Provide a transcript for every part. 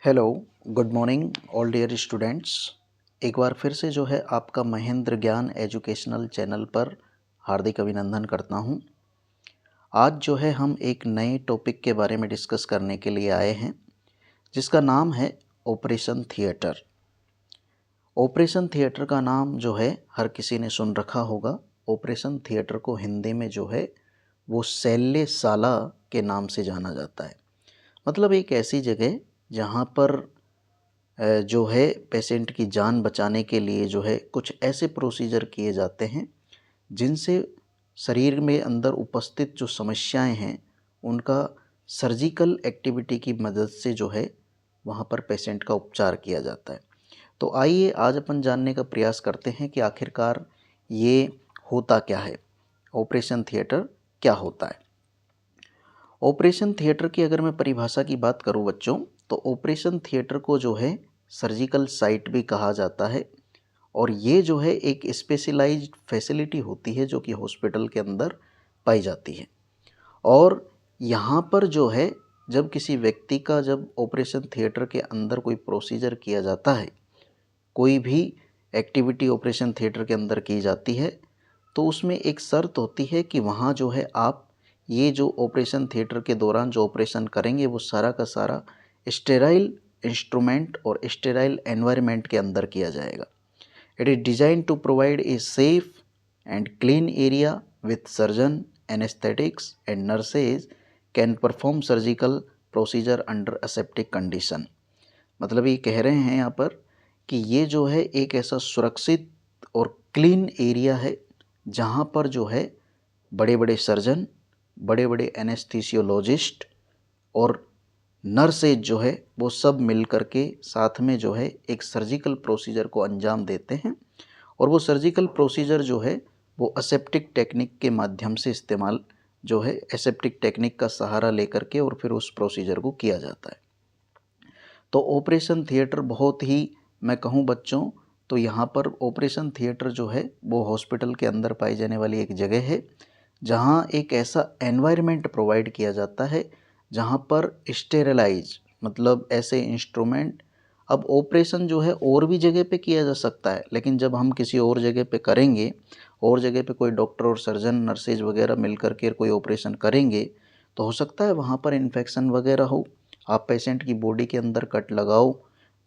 Hello, good morning all dear students. एक बार फिर से जो है आपका महेंद्र ज्ञान एजुकेशनल चैनल पर हार्दिक अभिनंदन करता हूं। आज जो है हम एक नए टॉपिक के बारे में डिस्कस करने के लिए आए हैं, जिसका नाम है ऑपरेशन थिएटर। ऑपरेशन थिएटर का नाम जो है हर किसी ने सुन रखा होगा। ऑपरेशन थिएटर को हिंदी में जो है वो शल्यशाला के नाम से जाना जाता है। मतलब एक ऐसी जगह जहाँ पर जो है पेशेंट की जान बचाने के लिए जो है कुछ ऐसे प्रोसीजर किए जाते हैं जिनसे शरीर में अंदर उपस्थित जो समस्याएं हैं उनका सर्जिकल एक्टिविटी की मदद से जो है वहाँ पर पेशेंट का उपचार किया जाता है। तो आइए आज अपन जानने का प्रयास करते हैं कि आखिरकार ये होता क्या है, ऑपरेशन थिएटर क्या होता है। ऑपरेशन थिएटर की अगर मैं परिभाषा की बात करूं बच्चों, तो ऑपरेशन थिएटर को जो है सर्जिकल साइट भी कहा जाता है। और ये जो है एक स्पेशलाइज्ड फैसिलिटी होती है जो कि हॉस्पिटल के अंदर पाई जाती है। और यहाँ पर जो है जब किसी व्यक्ति का जब ऑपरेशन थिएटर के अंदर कोई प्रोसीजर किया जाता है, कोई भी एक्टिविटी ऑपरेशन थिएटर के अंदर की जाती है, तो उसमें एक शर्त होती है कि वहाँ जो है आप ये जो ऑपरेशन थिएटर के दौरान जो ऑपरेशन करेंगे वो सारा का सारा स्टेराइल इंस्ट्रूमेंट और स्टेराइल एनवायरनमेंट के अंदर किया जाएगा। It is design to provide a safe and clean area with surgeon anesthetics and nurses can perform surgical procedure under aseptic condition. मतलब ये कह रहे हैं यहाँ पर कि ये जो है एक ऐसा सुरक्षित और क्लीन एरिया है जहाँ पर जो है बड़े बड़े सर्जन, बड़े बड़े एनेस्थीसियोलॉजिस्ट और नर्सेज जो है वो सब मिल कर के साथ में जो है एक सर्जिकल प्रोसीजर को अंजाम देते हैं। और वो सर्जिकल प्रोसीजर जो है वो असेप्टिक टेक्निक के माध्यम से इस्तेमाल जो है एसेप्टिक टेक्निक का सहारा लेकर के और फिर उस प्रोसीजर को किया जाता है। तो ऑपरेशन थिएटर बहुत ही, मैं कहूँ बच्चों, तो यहाँ पर ऑपरेशन थिएटर जो है वो हॉस्पिटल के अंदर पाई जाने वाली एक जगह है जहाँ एक ऐसा एनवायरनमेंट प्रोवाइड किया जाता है जहाँ पर स्टेरिलाइज, मतलब ऐसे इंस्ट्रूमेंट। अब ऑपरेशन जो है और भी जगह पे किया जा सकता है, लेकिन जब हम किसी और जगह पे करेंगे, और जगह पे कोई डॉक्टर और सर्जन नर्सेज वगैरह मिल कर के कोई ऑपरेशन करेंगे, तो हो सकता है वहाँ पर इन्फेक्शन वगैरह हो। आप पेशेंट की बॉडी के अंदर कट लगाओ,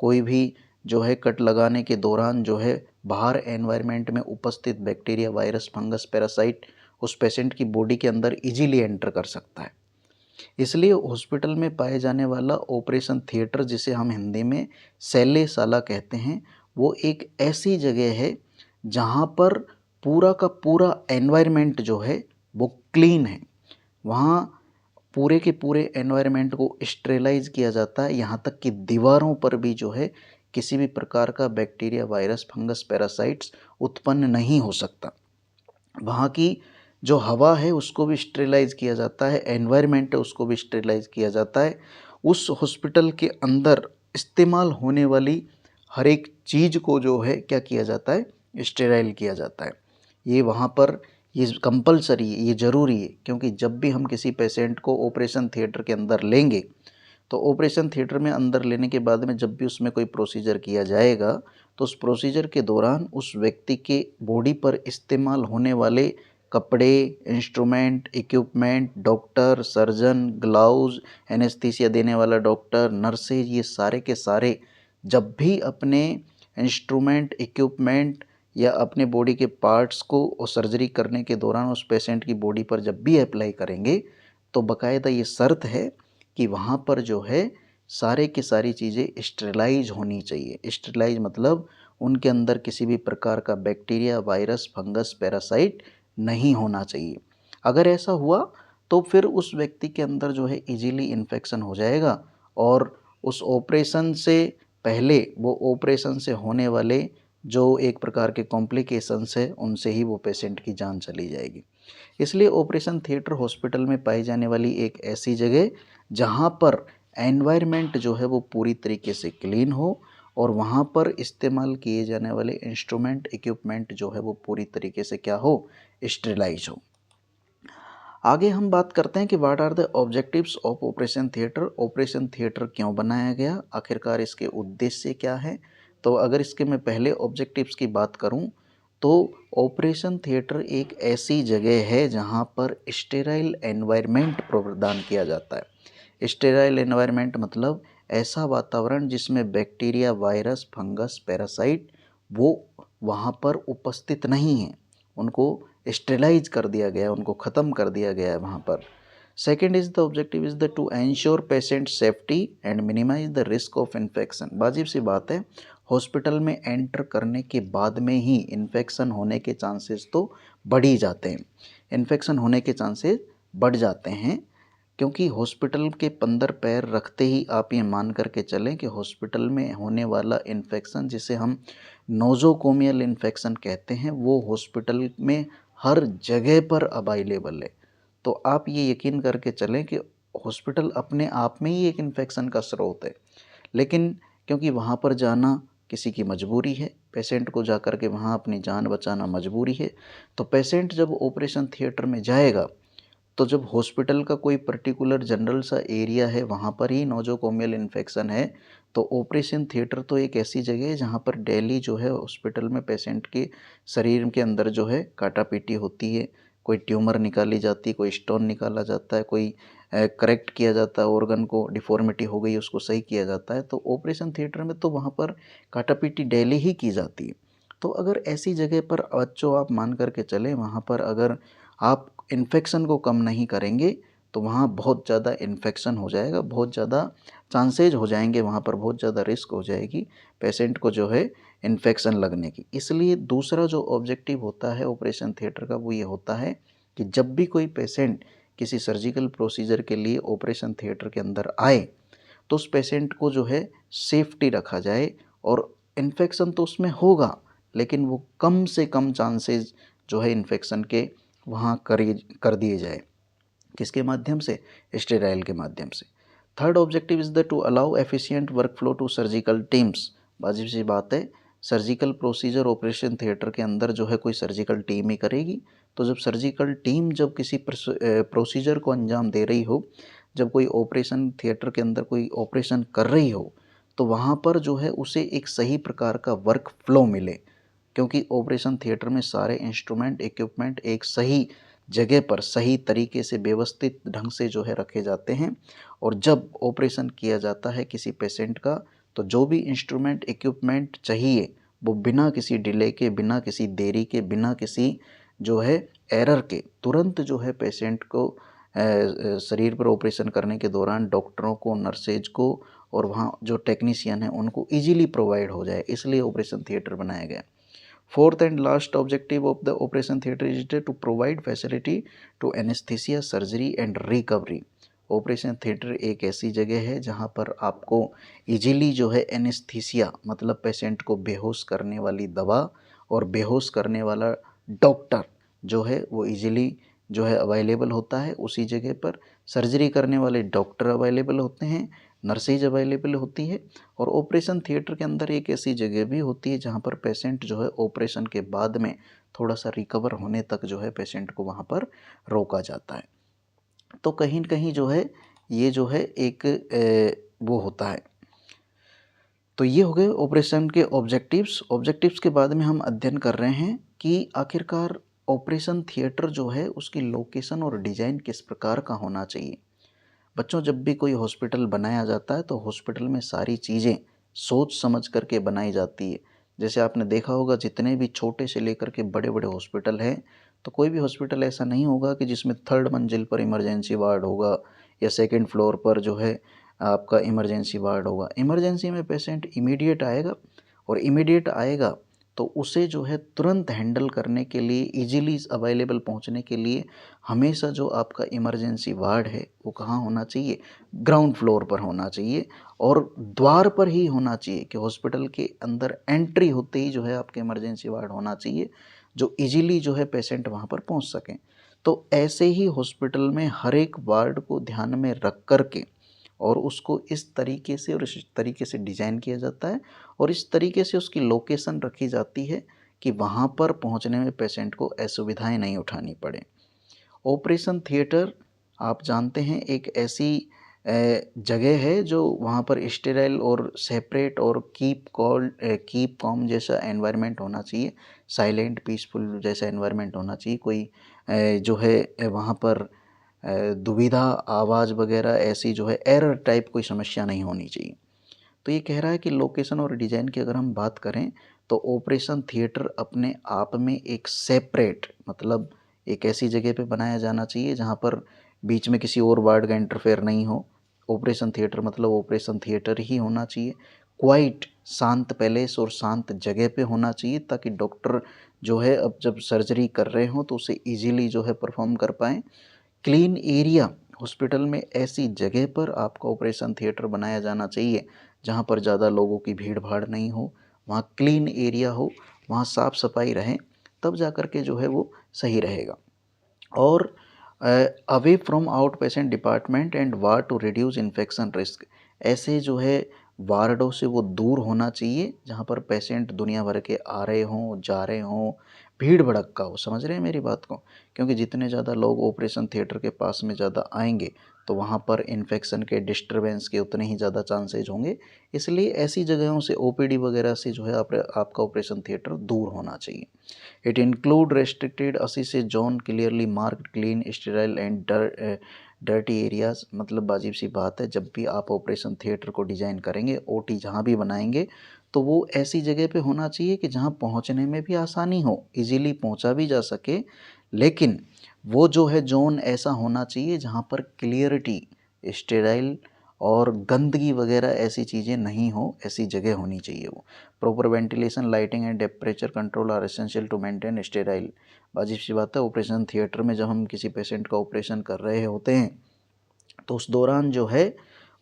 कोई भी जो है कट लगाने के दौरान जो है बाहर एनवायरनमेंट में उपस्थित बैक्टीरिया, वायरस, फंगस, पैरासाइट उस पेशेंट की बॉडी के अंदर इजीली एंटर कर सकता है। इसलिए हॉस्पिटल में पाए जाने वाला ऑपरेशन थिएटर, जिसे हम हिंदी में शल्यशाला कहते हैं, वो एक ऐसी जगह है जहाँ पर पूरा का पूरा एनवायरनमेंट जो है वो क्लीन है। वहाँ पूरे के पूरे एनवायरनमेंट को स्टेरिलाइज किया जाता है, यहाँ तक कि दीवारों पर भी जो है किसी भी प्रकार का बैक्टीरिया, वायरस, फंगस, पैरासाइट्स उत्पन्न नहीं हो सकता। वहाँ की जो हवा है उसको भी स्टेरिलाइज किया जाता है, एनवायरनमेंट है उसको भी स्टेरिलाइज किया जाता है। उस हॉस्पिटल के अंदर इस्तेमाल होने वाली हर एक चीज़ को जो है क्या किया जाता है, स्टेराइल किया जाता है। ये वहाँ पर ये कंपलसरी है, ये ज़रूरी है, क्योंकि जब भी हम किसी पेशेंट को ऑपरेशन थिएटर के अंदर लेंगे, तो ऑपरेशन थिएटर में अंदर लेने के बाद में जब भी उसमें कोई प्रोसीजर किया जाएगा, तो उस प्रोसीजर के दौरान उस व्यक्ति के बॉडी पर इस्तेमाल होने वाले कपड़े, instrument, equipment, doctor, surgeon, gloves, anaesthesia देने वाला डॉक्टर, नर्सेज, ये सारे के सारे जब भी अपने इंस्ट्रूमेंट, इक्विपमेंट या अपने बॉडी के पार्ट्स को और सर्जरी करने के दौरान उस पेशेंट की बॉडी पर जब भी अप्लाई करेंगे, तो बाकायदा ये शर्त है कि वहाँ पर जो है सारे की सारी चीज़ें स्टेरिलाइज होनी चाहिए। स्टेरिलाइज मतलब उनके अंदर किसी भी प्रकार का बैक्टीरिया, वायरस, फंगस, पैरासाइट नहीं होना चाहिए। अगर ऐसा हुआ तो फिर उस व्यक्ति के अंदर जो है इजीली इन्फेक्शन हो जाएगा और उस ऑपरेशन से पहले वो ऑपरेशन से होने वाले जो एक प्रकार के कॉम्प्लिकेशंस है उनसे ही वो पेशेंट की जान चली जाएगी। इसलिए ऑपरेशन थिएटर हॉस्पिटल में पाई जाने वाली एक ऐसी जगह जहाँ पर एनवायरनमेंट जो है वो पूरी तरीके से क्लीन हो और वहाँ पर इस्तेमाल किए जाने वाले इंस्ट्रूमेंट, इक्विपमेंट जो है वो पूरी तरीके से क्या हो, स्टेरिलाइज हो। आगे हम बात करते हैं कि what are the objectives of operation theatre. Operation theatre क्यों बनाया गया, आखिरकार इसके उद्देश्य क्या है। तो अगर इसके मैं पहले ऑब्जेक्टिव्स की बात करूं तो ऑपरेशन थिएटर एक ऐसी जगह है जहां पर स्टेराइल एनवायरनमेंट प्रदान किया जाता है। स्टेराइल एनवायरनमेंट मतलब ऐसा वातावरण जिसमें बैक्टीरिया, वायरस, फंगस, पैरासाइट वो वहाँ पर उपस्थित नहीं हैं, उनको स्टेलाइज कर दिया गया है, उनको ख़त्म कर दिया गया है वहाँ पर। Second is the objective is the to ensure patient safety and minimise the risk of infection. वाजिब सी बात है, हॉस्पिटल में एंटर करने के बाद में ही इन्फेक्शन होने के चांसेस तो बढ़ ही जाते हैं, इन्फेक्शन होने के चांसेस बढ़ जाते हैं, क्योंकि हॉस्पिटल के अंदर पैर रखते ही आप ये मान करके चलें कि हॉस्पिटल में होने वाला इन्फेक्शन, जिसे हम नोज़ोकोमियल इन्फेक्शन कहते हैं, वो हॉस्पिटल में हर जगह पर अवेलेबल है। तो आप ये यकीन करके चलें कि हॉस्पिटल अपने आप में ही एक इन्फेक्शन का स्रोत है। लेकिन क्योंकि वहाँ पर जाना किसी की मजबूरी है, पेशेंट को जा कर के वहाँ अपनी जान बचाना मजबूरी है, तो पेशेंट जब ऑपरेशन थिएटर में जाएगा तो जब हॉस्पिटल का कोई पर्टिकुलर जनरल सा एरिया है वहाँ पर ही नोज़ोकोमियल इन्फेक्शन है, तो ऑपरेशन थिएटर तो एक ऐसी जगह है जहाँ पर डेली जो है हॉस्पिटल में पेशेंट के शरीर के अंदर जो है काटापीटी होती है, कोई ट्यूमर निकाली जाती है, कोई स्टोन निकाला जाता है, कोई करेक्ट किया जाता है, ऑर्गन को डिफॉर्मिटी हो गई उसको सही किया जाता है। तो ऑपरेशन थिएटर में तो वहाँ पर काटापीटी डेली ही की जाती है। तो अगर ऐसी जगह पर बच्चों आप मान करके चलें, वहाँ पर अगर आप इन्फेक्शन को कम नहीं करेंगे तो वहाँ बहुत ज़्यादा इन्फेक्शन हो जाएगा, बहुत ज़्यादा चांसेज हो जाएंगे, वहाँ पर बहुत ज़्यादा रिस्क हो जाएगी पेशेंट को जो है इन्फेक्शन लगने की। इसलिए दूसरा जो ऑब्जेक्टिव होता है ऑपरेशन थिएटर का वो ये होता है कि जब भी कोई पेशेंट किसी सर्जिकल प्रोसीजर के लिए ऑपरेशन थिएटर के अंदर आए तो उस पेशेंट को जो है सेफ्टी रखा जाए, और इन्फेक्शन तो उसमें होगा लेकिन वो कम से कम चांसेस जो है इन्फेक्शन के वहाँ कर दिए जाए। किसके माध्यम से? स्टेराइल के माध्यम से। Third objective is the to allow efficient work flow to surgical teams. वाजिब सी बात है, सर्जिकल प्रोसीजर ऑपरेशन थिएटर के अंदर जो है कोई सर्जिकल टीम ही करेगी। तो जब सर्जिकल टीम जब किसी प्रोसीजर को अंजाम दे रही हो, जब कोई ऑपरेशन थिएटर के अंदर कोई ऑपरेशन कर रही हो, तो वहाँ पर जो है उसे एक सही प्रकार का वर्क फ्लो मिले, क्योंकि ऑपरेशन थिएटर में सारे इंस्ट्रूमेंट, इक्विपमेंट एक सही जगह पर सही तरीके से व्यवस्थित ढंग से जो है रखे जाते हैं। और जब ऑपरेशन किया जाता है किसी पेशेंट का, तो जो भी इंस्ट्रूमेंट, इक्विपमेंट चाहिए वो बिना किसी डिले के, बिना किसी देरी के, बिना किसी जो है एरर के तुरंत जो है पेशेंट को शरीर पर ऑपरेशन करने के दौरान डॉक्टरों को, नर्सेज को और वहाँ जो टेक्नीशियन हैं उनको ईजिली प्रोवाइड हो जाए, इसलिए ऑपरेशन थिएटर बनाया गया। Fourth and last objective of the operation theatre is to provide facility to anesthesia, surgery and recovery. Operation theatre एक ऐसी जगह है जहाँ पर आपको इजीली जो है एनेस्थीसिया मतलब पेशेंट को बेहोश करने वाली दवा और बेहोश करने वाला डॉक्टर जो है वो इजीली जो है अवेलेबल होता है उसी जगह पर। सर्जरी करने वाले डॉक्टर अवेलेबल होते हैं, नर्सेज अवेलेबल होती है। और ऑपरेशन थिएटर के अंदर एक ऐसी जगह भी होती है जहाँ पर पेशेंट जो है ऑपरेशन के बाद में थोड़ा सा रिकवर होने तक जो है पेशेंट को वहाँ पर रोका जाता है। तो कहीं न कहीं जो है ये जो है एक वो होता है। तो ये हो गए ऑपरेशन के ऑब्जेक्टिव्स। ऑब्जेक्टिव्स के बाद में हम अध्ययन कर रहे हैं कि आखिरकार ऑपरेशन थिएटर जो है उसकी लोकेशन और डिज़ाइन किस प्रकार का होना चाहिए। बच्चों, जब भी कोई हॉस्पिटल बनाया जाता है तो हॉस्पिटल में सारी चीज़ें सोच समझ करके बनाई जाती है। जैसे आपने देखा होगा जितने भी छोटे से लेकर के बड़े बड़े हॉस्पिटल हैं, तो कोई भी हॉस्पिटल ऐसा नहीं होगा कि जिसमें थर्ड मंजिल पर इमरजेंसी वार्ड होगा या सेकंड फ्लोर पर जो है आपका इमरजेंसी वार्ड होगा। इमरजेंसी में पेशेंट इमीडिएट आएगा, और इमीडिएट आएगा तो उसे जो है तुरंत हैंडल करने के लिए, इजीली अवेलेबल पहुंचने के लिए हमेशा जो आपका इमरजेंसी वार्ड है वो कहाँ होना चाहिए? ग्राउंड फ्लोर पर होना चाहिए, और द्वार पर ही होना चाहिए कि हॉस्पिटल के अंदर एंट्री होते ही जो है आपके इमरजेंसी वार्ड होना चाहिए, जो इजीली जो है पेशेंट वहाँ पर पहुँच सकें। तो ऐसे ही हॉस्पिटल में हर एक वार्ड को ध्यान में रख कर के और उसको इस तरीके से और इस तरीके से डिज़ाइन किया जाता है, और इस तरीके से उसकी लोकेशन रखी जाती है कि वहाँ पर पहुँचने में पेशेंट को असुविधाएं नहीं उठानी पड़े। ऑपरेशन थिएटर आप जानते हैं एक ऐसी जगह है जो वहाँ पर स्टेराइल और सेपरेट और कीप कॉम जैसा एनवायरनमेंट होना चाहिए, साइलेंट पीसफुल जैसा एनवायरनमेंट होना चाहिए। कोई जो है वहाँ पर दुविधा आवाज़ वगैरह ऐसी जो है एरर टाइप कोई समस्या नहीं होनी चाहिए। तो ये कह रहा है कि लोकेशन और डिज़ाइन की अगर हम बात करें तो ऑपरेशन थिएटर अपने आप में एक सेपरेट मतलब एक ऐसी जगह पे बनाया जाना चाहिए जहाँ पर बीच में किसी और वार्ड का इंटरफेयर नहीं हो। ऑपरेशन थिएटर मतलब ऑपरेशन थिएटर ही होना चाहिए। क्वाइट शांत पैलेस और शांत जगह पे होना चाहिए ताकि डॉक्टर जो है अब जब सर्जरी कर रहे हों तो उसे ईजिली जो है परफॉर्म कर पाएँ। क्लीन एरिया हॉस्पिटल में ऐसी जगह पर आपका ऑपरेशन थिएटर बनाया जाना चाहिए जहाँ पर ज़्यादा लोगों की भीड़ भाड़ नहीं हो, वहाँ क्लीन एरिया हो, वहाँ साफ़ सफाई रहे, तब जा कर के जो है वो सही रहेगा। और away from out patient department and ward to reduce infection risk, ऐसे जो है वार्डों से वो दूर होना चाहिए जहाँ पर पेशेंट दुनिया भर के आ रहे हों जा रहे हों, भीड़ भड़क्का हो। समझ रहे हैं मेरी बात को? क्योंकि जितने ज़्यादा लोग ऑपरेशन थिएटर के पास में ज़्यादा आएंगे तो वहाँ पर इन्फेक्शन के डिस्टर्बेंस के उतने ही ज़्यादा चांसेज होंगे। इसलिए ऐसी जगहों से ओपीडी वगैरह से जो है आपका ऑपरेशन थिएटर दूर होना चाहिए। It include restricted associated zone clearly marked clean sterile and dirty areas. मतलब वाजिब सी बात है जब भी आप ऑपरेशन थिएटर को डिज़ाइन करेंगे, ओटी जहाँ भी बनाएंगे तो वो ऐसी जगह पे होना चाहिए कि जहाँ पहुँचने में भी आसानी हो, इजीली पहुँचा भी जा सके। लेकिन वो जो है जोन ऐसा होना चाहिए जहाँ पर क्लियरिटी, स्टेराइल और गंदगी वगैरह ऐसी चीज़ें नहीं हो, ऐसी जगह होनी चाहिए वो। Proper ventilation, lighting and temperature control are essential to maintain sterile. वाजिब सी बात है, ऑपरेशन थिएटर में जब हम किसी पेशेंट का ऑपरेशन कर रहे होते हैं तो उस दौरान जो है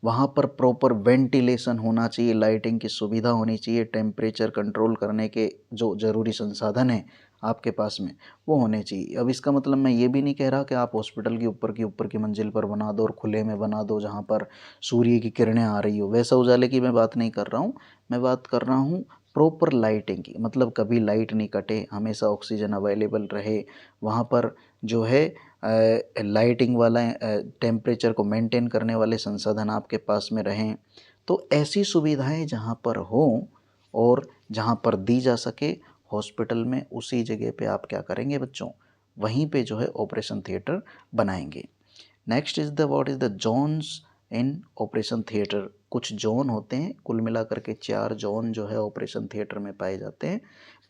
वहाँ पर प्रॉपर वेंटिलेशन होना चाहिए, लाइटिंग की सुविधा होनी चाहिए, टेम्परेचर कंट्रोल करने के जो ज़रूरी संसाधन हैं आपके पास में वो होने चाहिए। अब इसका मतलब मैं ये भी नहीं कह रहा कि आप हॉस्पिटल की ऊपर की मंजिल पर बना दो और खुले में बना दो जहाँ पर सूर्य की किरणें आ रही हो, वैसा उजाले की मैं बात नहीं कर रहा हूँ। मैं बात कर रहा हूँ प्रॉपर लाइटिंग की, मतलब कभी लाइट नहीं कटे, हमेशा ऑक्सीजन अवेलेबल रहे, वहाँ पर जो है लाइटिंग वाला टेम्परेचर को मेंटेन करने वाले संसाधन आपके पास में रहें। तो ऐसी सुविधाएं जहाँ पर हों और जहाँ पर दी जा सके हॉस्पिटल में, उसी जगह पे आप क्या करेंगे बच्चों, वहीं पे जो है ऑपरेशन थिएटर बनाएंगे। Next is the what is the zones in operation theatre. कुछ जोन होते हैं, कुल मिलाकर के 4 जोन जो है ऑपरेशन थिएटर में पाए जाते हैं।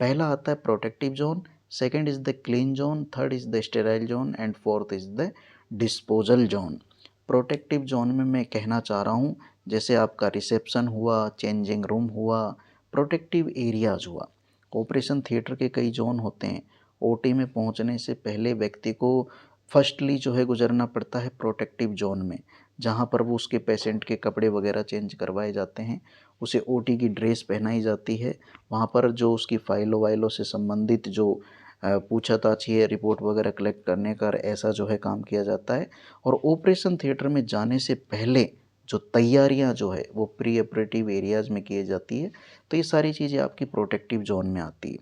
पहला आता है protective zone, second is the clean zone, third is the sterile zone and fourth is the disposal zone. Protective zone में मैं कहना चाह रहा हूँ जैसे आपका रिसेप्शन हुआ, चेंजिंग रूम हुआ, प्रोटेक्टिव एरियाज हुआ। ऑपरेशन थिएटर के कई जोन होते हैं। ओटी में पहुँचने से पहले व्यक्ति को फर्स्टली जो है गुजरना पड़ता है प्रोटेक्टिव जोन में, जहाँ पर वो उसके पेशेंट के कपड़े वगैरह चेंज करवाए जाते हैं, उसे ओटी की ड्रेस पहनाई जाती है। वहाँ पर जो उसकी फ़ाइलों वाइलों से संबंधित जो पूछताछ है, रिपोर्ट वगैरह कलेक्ट करने का ऐसा जो है काम किया जाता है। और ऑपरेशन थिएटर में जाने से पहले जो तैयारियाँ जो है वो प्री ऑपरेटिव एरियाज़ में की जाती है। तो ये सारी चीज़ें आपकी प्रोटेक्टिव जोन में आती है।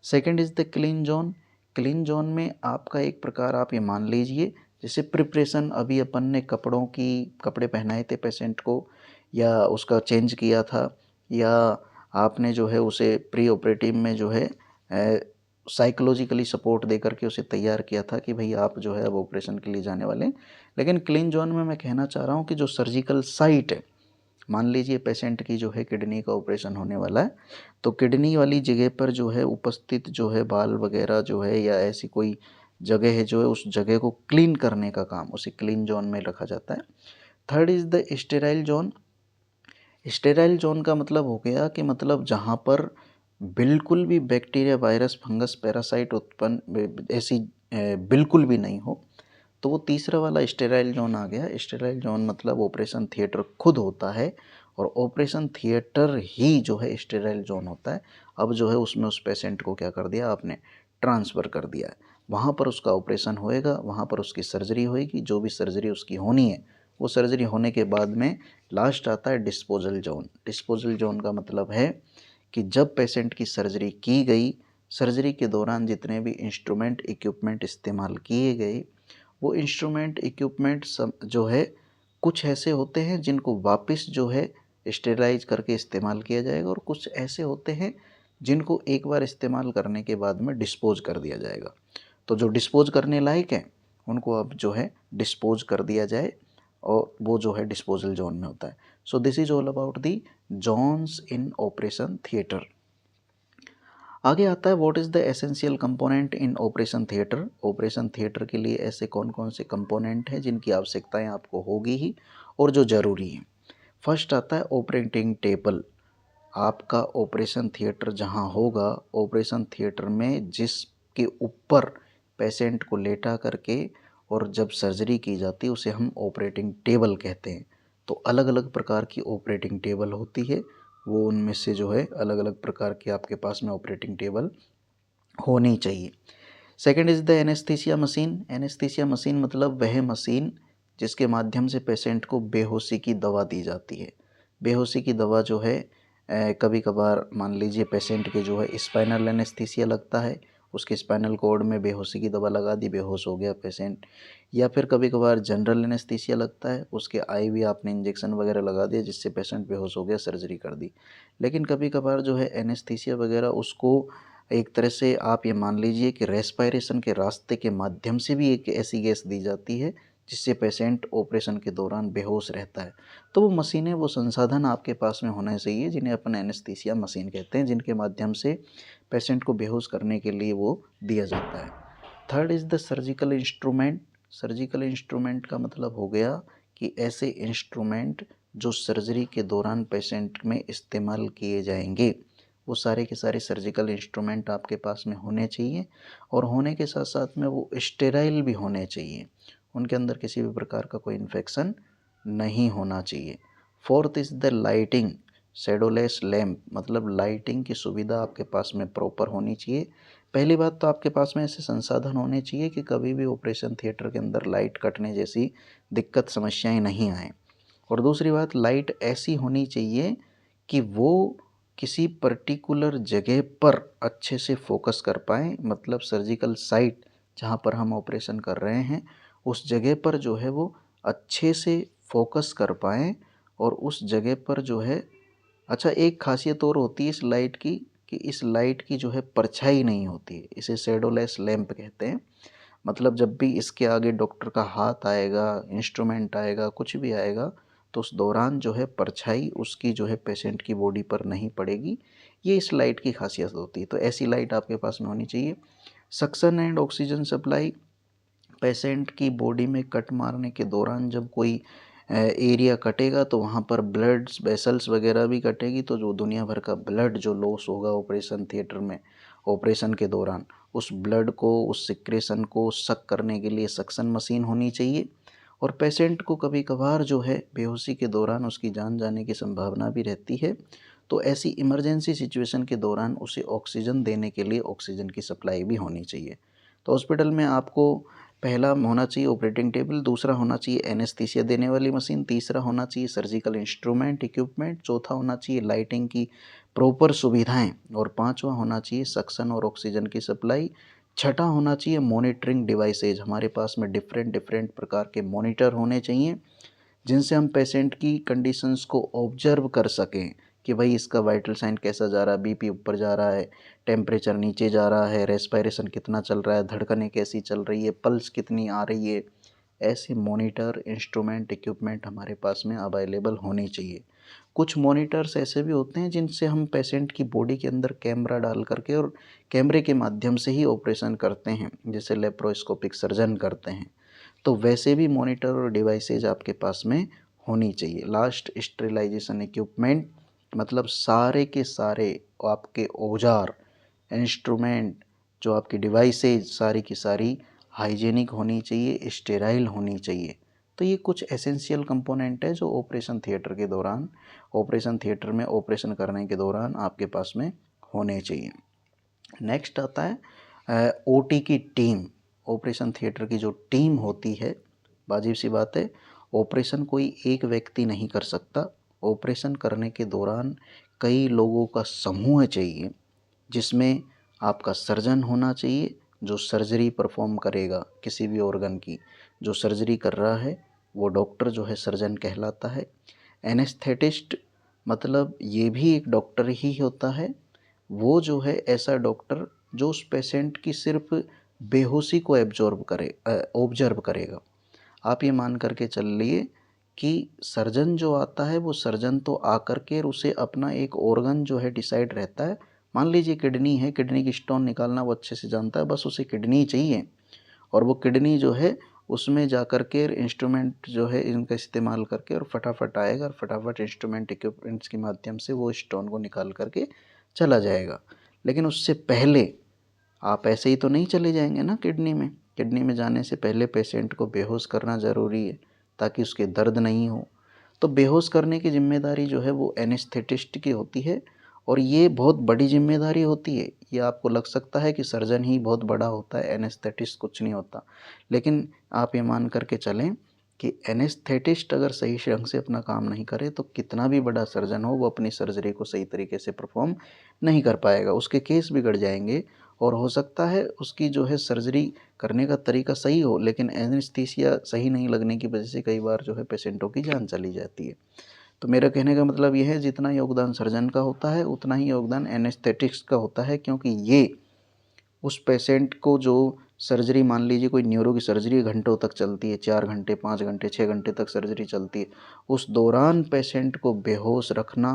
Second is the clean zone. Clean zone में आपका एक प्रकार आप ये मान लीजिए जैसे प्रिपरेशन, अभी अपन ने कपड़े पहनाए थे पेशेंट को या उसका चेंज किया था, या आपने जो है उसे प्री ऑपरेटिव में जो है साइकोलॉजिकली सपोर्ट दे करके उसे तैयार किया था कि भाई आप जो है अब ऑपरेशन के लिए जाने वाले हैं। लेकिन क्लीन जोन में मैं कहना चाह रहा हूँ कि जो सर्जिकल साइट है, मान लीजिए पेशेंट की जो है किडनी का ऑपरेशन होने वाला है, तो किडनी वाली जगह पर जो है उपस्थित जो है बाल वगैरह जो है या ऐसी कोई जगह है जो है उस जगह को क्लीन करने का काम उसे क्लीन जोन में रखा जाता है। Third is the sterile zone. Sterile zone का मतलब हो गया कि मतलब जहाँ पर बिल्कुल भी बैक्टीरिया, वायरस, फंगस, पैरासाइट उत्पन्न ऐसी बिल्कुल भी नहीं हो, तो वो तीसरा वाला स्टेराइल जोन आ गया। स्टेराइल जोन मतलब ऑपरेशन थिएटर खुद होता है और ऑपरेशन थिएटर ही जो है स्टेराइल जोन होता है। अब जो है उसमें उस पेशेंट को क्या कर दिया आपने, ट्रांसफ़र कर दिया है। वहाँ पर उसका ऑपरेशन होएगा, वहाँ पर उसकी सर्जरी होएगी, जो भी सर्जरी उसकी होनी है वो सर्जरी होने के बाद में लास्ट आता है डिस्पोजल जोन। डिस्पोजल जोन का मतलब है कि जब पेशेंट की सर्जरी की गई, सर्जरी के दौरान जितने भी इंस्ट्रूमेंट इक्विपमेंट इस्तेमाल किए गए वो इंस्ट्रूमेंट इक्विपमेंट जो है कुछ ऐसे होते हैं जिनको वापस जो है स्टेरलाइज करके इस्तेमाल किया जाएगा, और कुछ ऐसे होते हैं जिनको एक बार इस्तेमाल करने के बाद में डिस्पोज कर दिया जाएगा। तो जो डिस्पोज करने लायक हैं उनको अब जो है डिस्पोज कर दिया जाए, और वो जो है डिस्पोजल जोन में होता है। So this is all about the zones in operation theatre. आगे आता है what is the essential component in operation theatre. Operation theatre के लिए ऐसे कौन कौन से कंपोनेंट हैं जिनकी आवश्यकताएं आपको होगी ही और जो ज़रूरी हैं। फर्स्ट आता है ऑपरेटिंग टेबल। आपका ऑपरेशन थिएटर जहां होगा, ऑपरेशन थिएटर में जिसके ऊपर पेशेंट को लेटा करके और जब सर्जरी की जाती है उसे हम ऑपरेटिंग टेबल कहते हैं। तो अलग अलग प्रकार की ऑपरेटिंग टेबल होती है, वो उनमें से जो है अलग अलग प्रकार की आपके पास में ऑपरेटिंग टेबल होनी चाहिए। Second is the anaesthesia machine. Anaesthesia machine मतलब वह मशीन जिसके माध्यम से पेशेंट को बेहोशी की दवा दी जाती है। बेहोशी की दवा जो है कभी कभार मान लीजिए पेशेंट के जो है स्पाइनल एनेस्थीसिया लगता है, उसके स्पाइनल कॉर्ड में बेहोशी की दवा लगा दी, बेहोश हो गया पेशेंट। या फिर कभी कभार जनरल एनेस्थीसिया लगता है, उसके आईवी आपने इंजेक्शन वगैरह लगा दिया जिससे पेशेंट बेहोश हो गया, सर्जरी कर दी। लेकिन कभी कभार जो है एनेस्थीसिया वगैरह उसको एक तरह से आप ये मान लीजिए कि रेस्पायरेशन के रास्ते के माध्यम से भी एक ऐसी गैस दी जाती है जिससे पेशेंट ऑपरेशन के दौरान बेहोश रहता है। तो वो मशीनें, वो संसाधन आपके पास में होने चाहिए जिन्हें अपन एनेस्थीसिया मशीन कहते हैं, जिनके माध्यम से पेशेंट को बेहोश करने के लिए वो दिया जाता है। Third is the surgical instrument. Surgical instrument का मतलब हो गया कि ऐसे इंस्ट्रूमेंट जो सर्जरी के दौरान पेशेंट में इस्तेमाल किए जाएंगे, वो सारे के सारे सर्जिकल इंस्ट्रूमेंट आपके पास में होने चाहिए, और होने के साथ साथ में वो स्टेराइल भी होने चाहिए, उनके अंदर किसी भी प्रकार का कोई इन्फेक्शन नहीं होना चाहिए। Fourth is the lighting. Shadowless lamp मतलब लाइटिंग की सुविधा आपके पास में प्रॉपर होनी चाहिए। पहली बात तो आपके पास में ऐसे संसाधन होने चाहिए कि कभी भी ऑपरेशन थिएटर के अंदर लाइट कटने जैसी दिक्कत समस्याएं नहीं आए। और दूसरी बात, लाइट ऐसी होनी चाहिए कि वो किसी पर्टिकुलर जगह पर अच्छे से फोकस कर पाएँ, मतलब सर्जिकल साइट जहाँ पर हम ऑपरेशन कर रहे हैं उस जगह पर जो है वो अच्छे से फोकस कर पाएँ, और उस जगह पर जो है, अच्छा एक खासियत और होती है इस लाइट की कि इस लाइट की जो है परछाई नहीं होती है, इसे शैडोलेस लैंप कहते हैं। मतलब जब भी इसके आगे डॉक्टर का हाथ आएगा, इंस्ट्रूमेंट आएगा, कुछ भी आएगा, तो उस दौरान जो है परछाई उसकी जो है पेशेंट की बॉडी पर नहीं पड़ेगी। ये इस लाइट की खासियत होती है, तो ऐसी लाइट आपके पास में होनी चाहिए। Suction and oxygen supply. Patient की बॉडी में कट मारने के दौरान जब कोई एरिया कटेगा तो वहाँ पर ब्लड्स वेसल्स वगैरह भी कटेगी, तो जो दुनिया भर का ब्लड जो लॉस होगा ऑपरेशन थिएटर में ऑपरेशन के दौरान, उस ब्लड को, उस सिक्रेशन को सक करने के लिए सक्शन मशीन होनी चाहिए। और पेशेंट को कभी कभार जो है बेहोशी के दौरान उसकी जान जाने की संभावना भी रहती है, तो ऐसी इमरजेंसी सिचुएशन के दौरान उसे ऑक्सीजन देने के लिए ऑक्सीजन की सप्लाई भी होनी चाहिए। तो हॉस्पिटल में आपको पहला होना चाहिए ऑपरेटिंग टेबल, दूसरा होना चाहिए एनेस्थीसिया देने वाली मशीन, तीसरा होना चाहिए सर्जिकल इंस्ट्रूमेंट इक्विपमेंट, चौथा होना चाहिए लाइटिंग की प्रॉपर सुविधाएं, और पांचवा होना चाहिए सक्शन और ऑक्सीजन की सप्लाई। छठा होना चाहिए मॉनिटरिंग डिवाइसेज। हमारे पास में डिफरेंट डिफरेंट प्रकार के मॉनिटर होने चाहिए जिनसे हम पेशेंट की कंडीशंस को ऑब्जर्व कर सकें कि भाई इसका वाइटल साइन कैसा जा रहा है, बीपी ऊपर जा रहा है, टेम्परेचर नीचे जा रहा है, रेस्पिरेशन कितना चल रहा है, धड़कनें कैसी चल रही है, पल्स कितनी आ रही है। ऐसे मॉनिटर, इंस्ट्रूमेंट, इक्विपमेंट हमारे पास में अवेलेबल होनी चाहिए। कुछ मॉनिटर्स ऐसे भी होते हैं जिनसे हम पेशेंट की बॉडी के अंदर कैमरा डाल करके और कैमरे के माध्यम से ही ऑपरेशन करते हैं, जैसे लेप्रोस्कोपिक सर्जन करते हैं। तो वैसे भी मॉनिटर और डिवाइसेज आपके पास में होनी चाहिए। लास्ट, स्टेरिलाइजेशन इक्विपमेंट मतलब सारे के सारे आपके औजार, इंस्ट्रूमेंट, जो आपकी डिवाइसेज सारी की सारी हाइजेनिक होनी चाहिए, स्टेराइल होनी चाहिए। तो ये कुछ एसेंशियल कंपोनेंट है जो ऑपरेशन थिएटर के दौरान, ऑपरेशन थिएटर में ऑपरेशन करने के दौरान आपके पास में होने चाहिए। नेक्स्ट आता है ओटी की टीम। ऑपरेशन थिएटर की जो टीम होती है, वाजिब सी बात है, ऑपरेशन कोई एक व्यक्ति नहीं कर सकता। ऑपरेशन करने के दौरान कई लोगों का समूह चाहिए, जिसमें आपका सर्जन होना चाहिए जो सर्जरी परफॉर्म करेगा किसी भी ऑर्गन की, जो सर्जरी कर रहा है वो डॉक्टर जो है सर्जन कहलाता है। एनेस्थेटिस्ट मतलब ये भी एक डॉक्टर ही होता है। वो जो है ऐसा डॉक्टर जो उस पेशेंट की सिर्फ बेहोशी को ऑब्जर्व करेगा। आप ये मान करके चल लिए कि सर्जन जो आता है वो सर्जन तो आकर के उसे अपना एक ऑर्गन जो है डिसाइड रहता है। मान लीजिए किडनी है, किडनी की स्टोन निकालना वो अच्छे से जानता है, बस उसे किडनी चाहिए और वो किडनी जो है उसमें जा कर के इंस्ट्रूमेंट जो है इनका इस्तेमाल करके और फटाफट आएगा और फटाफट इंस्ट्रूमेंट इक्विपमेंट्स के माध्यम से वो स्टोन को निकाल करके चला जाएगा। लेकिन उससे पहले आप ऐसे ही तो नहीं चले जाएंगे ना किडनी में। किडनी में जाने से पहले पेशेंट को बेहोश करना ज़रूरी है ताकि उसके दर्द नहीं हो। तो बेहोश करने की जिम्मेदारी जो है वो एनेस्थेटिस्ट की होती है और ये बहुत बड़ी जिम्मेदारी होती है। ये आपको लग सकता है कि सर्जन ही बहुत बड़ा होता है, एनेस्थेटिस्ट कुछ नहीं होता। लेकिन आप ये मान करके चलें कि एनेस्थेटिस्ट अगर सही ढंग से अपना काम नहीं करे तो कितना भी बड़ा सर्जन हो वो अपनी सर्जरी को सही तरीके से परफॉर्म नहीं कर पाएगा, उसके केस बिगड़ जाएंगे और हो सकता है उसकी जो है सर्जरी करने का तरीका सही हो लेकिन एनेस्थीसिया सही नहीं लगने की वजह से कई बार जो है पेशेंटों की जान चली जाती है। तो मेरा कहने का मतलब ये है जितना योगदान सर्जन का होता है उतना ही योगदान एनेस्थेटिक्स का होता है, क्योंकि ये उस पेशेंट को जो सर्जरी, मान लीजिए कोई न्यूरो की सर्जरी घंटों तक चलती है, 4 घंटे 5 घंटे 6 घंटे तक सर्जरी चलती है, उस दौरान पेशेंट को बेहोश रखना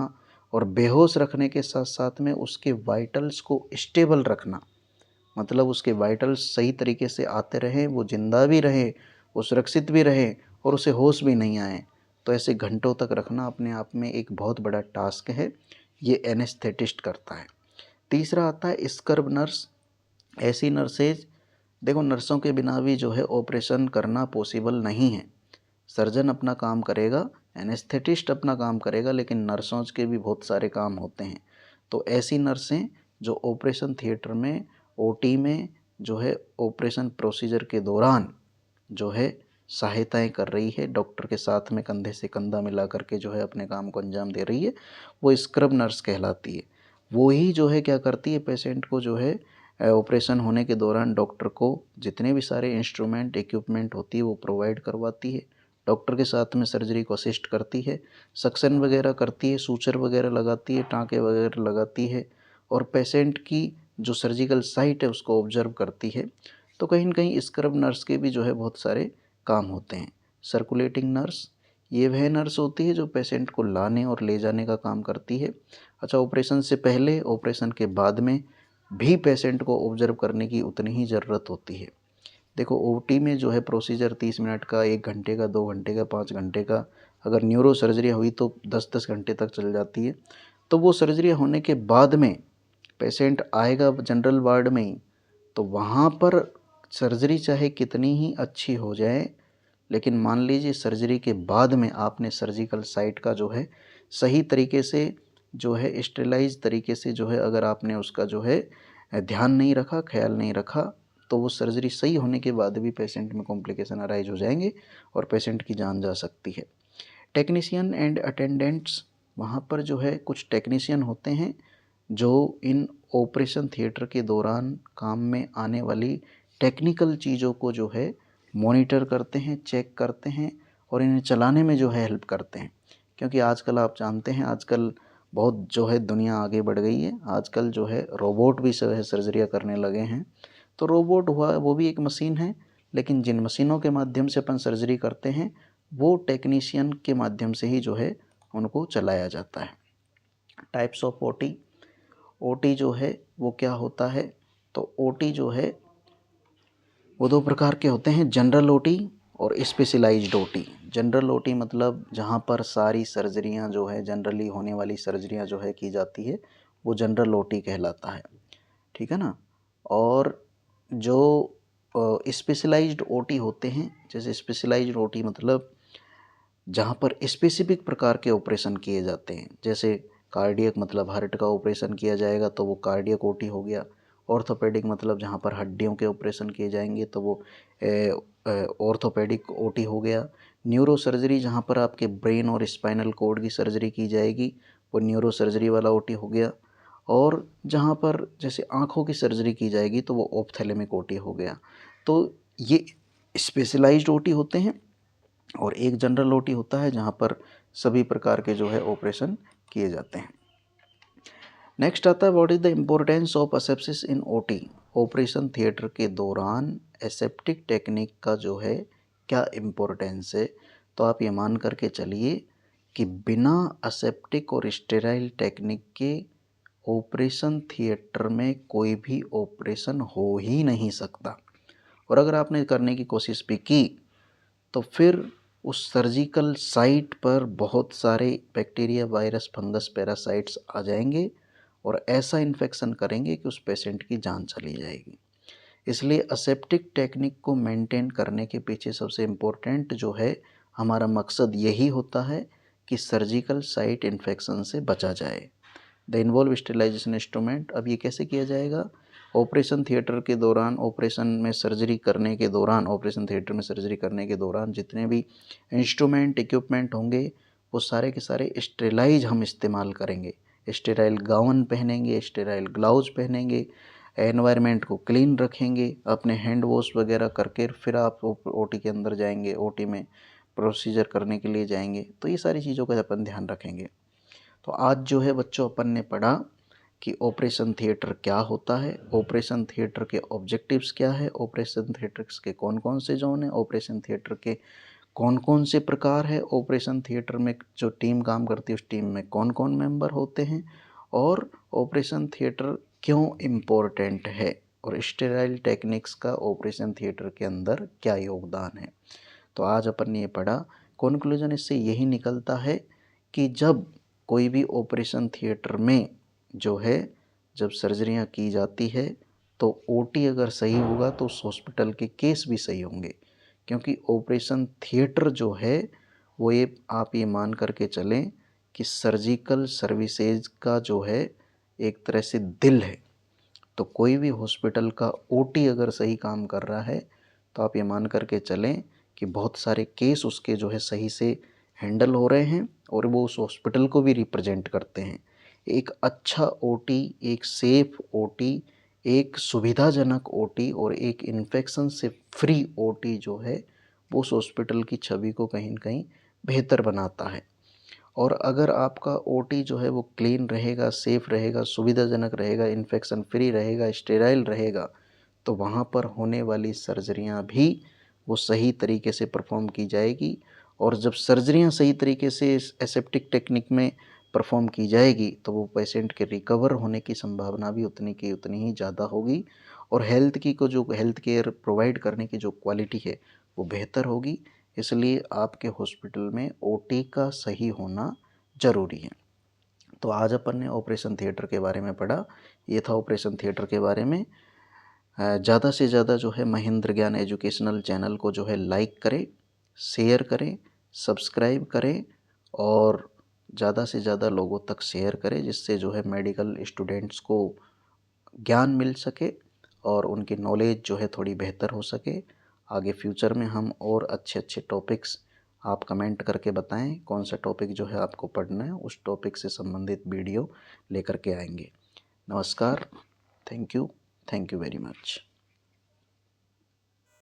और बेहोश रखने के साथ साथ में उसके वाइटल्स को स्टेबल रखना, मतलब उसके वाइटल्स सही तरीके से आते रहें, वो जिंदा भी रहे, वो सुरक्षित भी रहे और उसे होश भी नहीं आए, तो ऐसे घंटों तक रखना अपने आप में एक बहुत बड़ा टास्क है। ये एनेस्थेटिस्ट करता है। तीसरा आता है स्क्रब नर्स। ऐसी नर्सेज, देखो नर्सों के बिना भी जो है ऑपरेशन करना पॉसिबल नहीं है। सर्जन अपना काम करेगा, एनेस्थेटिस्ट अपना काम करेगा, लेकिन नर्सों के भी बहुत सारे काम होते हैं। तो ऐसी नर्सें जो ऑपरेशन थिएटर में, ओटी में जो है ऑपरेशन प्रोसीजर के दौरान जो है सहायताएं कर रही है, डॉक्टर के साथ में कंधे से कंधा मिला करके जो है अपने काम को अंजाम दे रही है, वो स्क्रब नर्स कहलाती है। वो ही जो है क्या करती है, पेशेंट को जो है ऑपरेशन होने के दौरान डॉक्टर को जितने भी सारे इंस्ट्रूमेंट इक्विपमेंट होती है वो प्रोवाइड करवाती है, डॉक्टर के साथ में सर्जरी को असिस्ट करती है, सक्शन वगैरह करती है, सूचर वगैरह लगाती है, टाँके वगैरह लगाती है और पेशेंट की जो सर्जिकल साइट है उसको ऑब्जर्व करती है। तो कहीं ना कहीं स्क्रब नर्स के भी जो है बहुत सारे काम होते हैं। सर्कुलेटिंग नर्स, ये वह नर्स होती है जो पेशेंट को लाने और ले जाने का काम करती है। अच्छा, ऑपरेशन से पहले, ऑपरेशन के बाद में भी पेशेंट को ऑब्जर्व करने की उतनी ही ज़रूरत होती है। देखो ओटी में जो है प्रोसीजर 30 मिनट का, 1 घंटे का, 2 घंटे का, 5 घंटे का, अगर न्यूरो सर्जरी हुई तो 10-10 घंटे तक चल जाती है। तो वो सर्जरी होने के बाद में पेशेंट आएगा जनरल वार्ड में ही, तो वहाँ पर सर्जरी चाहे कितनी ही अच्छी हो जाए, लेकिन मान लीजिए सर्जरी के बाद में आपने सर्जिकल साइट का जो है सही तरीके से जो है स्टेलाइज तरीके से जो है अगर आपने उसका जो है ध्यान नहीं रखा, ख्याल नहीं रखा, तो वो सर्जरी सही होने के बाद भी पेशेंट में कॉम्प्लिकेशन अराइज हो जाएंगे और पेशेंट की जान जा सकती है। टेक्नीशियन एंड अटेंडेंट्स, वहाँ पर जो है कुछ टेक्नीशियन होते हैं जो इन ऑपरेशन थिएटर के दौरान काम में आने वाली टेक्निकल चीज़ों को जो है मॉनिटर करते हैं, चेक करते हैं और इन्हें चलाने में जो है हेल्प करते हैं। क्योंकि आजकल आप जानते हैं आजकल बहुत जो है दुनिया आगे बढ़ गई है, आजकल जो है रोबोट भी जो है सर्जरियाँ करने लगे हैं। तो रोबोट हुआ वो भी एक मशीन है, लेकिन जिन मशीनों के माध्यम से अपन सर्जरी करते हैं वो टेक्नीशियन के माध्यम से ही जो है उनको चलाया जाता है। टाइप्स ऑफ ओटी, ओटी जो है वो क्या होता है, तो ओटी जो है वो 2 प्रकार के होते हैं, जनरल ओटी और स्पेशलाइज्ड ओटी। जनरल ओटी मतलब जहाँ पर सारी सर्जरियाँ जो है जनरली होने वाली सर्जरियाँ जो है की जाती है वो जनरल ओटी कहलाता है, ठीक है ना। और जो स्पेशलाइज्ड ओटी होते हैं, जैसे स्पेशलाइज्ड ओटी मतलब जहाँ पर स्पेसिफिक प्रकार के ऑपरेशन किए जाते हैं, जैसे कार्डियक मतलब हार्ट का ऑपरेशन किया जाएगा तो वो कार्डियक ओटी हो गया। ऑर्थोपेडिक मतलब जहाँ पर हड्डियों के ऑपरेशन किए जाएंगे तो वो ऑर्थोपेडिक ओटी हो गया। न्यूरो सर्जरी जहाँ पर आपके ब्रेन और स्पाइनल कॉर्ड की सर्जरी की जाएगी वो न्यूरो सर्जरी वाला ओटी हो गया। और जहाँ पर जैसे आँखों की सर्जरी की जाएगी तो वो ऑप्थेलमिक ओटी हो गया। तो ये स्पेशलाइज्ड ओटी होते हैं और एक जनरल ओटी होता है जहाँ पर सभी प्रकार के जो है ऑपरेशन किए जाते हैं। नेक्स्ट आता है what is the importance of asepsis in OT. Operation theatre के दौरान एसेप्टिक टेक्निक का जो है क्या इम्पोर्टेंस है। तो आप ये मान करके चलिए कि बिना असेप्टिक और स्टेराइल टेक्निक के ऑपरेशन थिएटर में कोई भी ऑपरेशन हो ही नहीं सकता, और अगर आपने करने की कोशिश भी की तो फिर उस सर्जिकल साइट पर बहुत सारे बैक्टीरिया, वायरस, फंगस, पैरासाइट्स आ जाएंगे और ऐसा इन्फेक्शन करेंगे कि उस पेशेंट की जान चली जाएगी। इसलिए असेप्टिक टेक्निक को मेंटेन करने के पीछे सबसे इम्पोर्टेंट जो है हमारा मकसद यही होता है कि सर्जिकल साइट इन्फेक्शन से बचा जाए। द इन्वॉल्व स्टेरिलाइजेशन इंस्ट्रूमेंट, अब ये कैसे किया जाएगा। ऑपरेशन थिएटर के दौरान, ऑपरेशन में सर्जरी करने के दौरान, ऑपरेशन थिएटर में सर्जरी करने के दौरान जितने भी इंस्ट्रूमेंट, इक्विपमेंट होंगे वो सारे के सारे स्टेरिलाइज हम इस्तेमाल करेंगे। स्टेराइल गाउन पहनेंगे, स्टेराइल ग्लव्स पहनेंगे, एनवायरनमेंट को क्लीन रखेंगे, अपने हैंड वॉश वगैरह करके फिर आप ओटी के अंदर जाएंगे, ओटी में प्रोसीजर करने के लिए जाएंगे। तो ये सारी चीज़ों का अपन ध्यान रखेंगे। तो आज जो है बच्चों अपन ने पढ़ा कि ऑपरेशन थिएटर क्या होता है, ऑपरेशन थिएटर के ऑब्जेक्टिव्स क्या है, ऑपरेशन थिएटर्स के कौन कौन से जोन है, ऑपरेशन थिएटर के कौन कौन से प्रकार है, ऑपरेशन थिएटर में जो टीम काम करती है उस टीम में कौन कौन मेंबर होते हैं, और ऑपरेशन थिएटर क्यों इम्पोर्टेंट है, और स्टेराइल टेक्निक्स का ऑपरेशन थिएटर के अंदर क्या योगदान है। तो आज अपन ने ये पढ़ा। कंक्लूजन इससे यही निकलता है कि जब कोई भी ऑपरेशन थिएटर में जो है जब सर्जरियां की जाती है तो ओटी अगर सही होगा तो उस हॉस्पिटल के केस भी सही होंगे, क्योंकि ऑपरेशन थिएटर जो है वो ये आप ये मान करके चलें कि सर्जिकल सर्विसेज का जो है एक तरह से दिल है। तो कोई भी हॉस्पिटल का ओटी अगर सही काम कर रहा है तो आप ये मान करके चलें कि बहुत सारे केस उसके जो है सही से हैंडल हो रहे हैं और वो उस हॉस्पिटल को भी रिप्रेजेंट करते हैं। एक अच्छा ओटी, एक सेफ ओटी, एक सुविधाजनक ओटी और एक इन्फेक्शन से फ्री ओटी जो है वो उस हॉस्पिटल की छवि को कहीं न कहीं बेहतर बनाता है। और अगर आपका ओटी जो है वो क्लीन रहेगा, सेफ रहेगा, सुविधाजनक रहेगा, इन्फेक्शन फ्री रहेगा, स्टेराइल रहेगा, तो वहाँ पर होने वाली सर्जरियाँ भी वो सही तरीके से परफॉर्म की जाएगी। और जब सर्जरियाँ सही तरीके से एसेप्टिक टेक्निक में परफॉर्म की जाएगी तो वो पेशेंट के रिकवर होने की संभावना भी उतनी की उतनी ही ज़्यादा होगी, और जो हेल्थ केयर प्रोवाइड करने की जो क्वालिटी है वो बेहतर होगी। इसलिए आपके हॉस्पिटल में ओटी का सही होना ज़रूरी है। तो आज अपन ने ऑपरेशन थिएटर के बारे में पढ़ा। ये था ऑपरेशन थिएटर के बारे में। ज़्यादा से ज़्यादा जो है महेंद्र ज्ञान एजुकेशनल चैनल को जो है लाइक करें, शेयर करें, सब्सक्राइब करें और ज़्यादा से ज़्यादा लोगों तक शेयर करें, जिससे जो है मेडिकल स्टूडेंट्स को ज्ञान मिल सके और उनकी नॉलेज जो है थोड़ी बेहतर हो सके। आगे फ्यूचर में हम और अच्छे अच्छे टॉपिक्स आप कमेंट करके बताएं कौन सा टॉपिक जो है आपको पढ़ना है, उस टॉपिक से संबंधित वीडियो लेकर के आएंगे। नमस्कार, थैंक यू वेरी मच।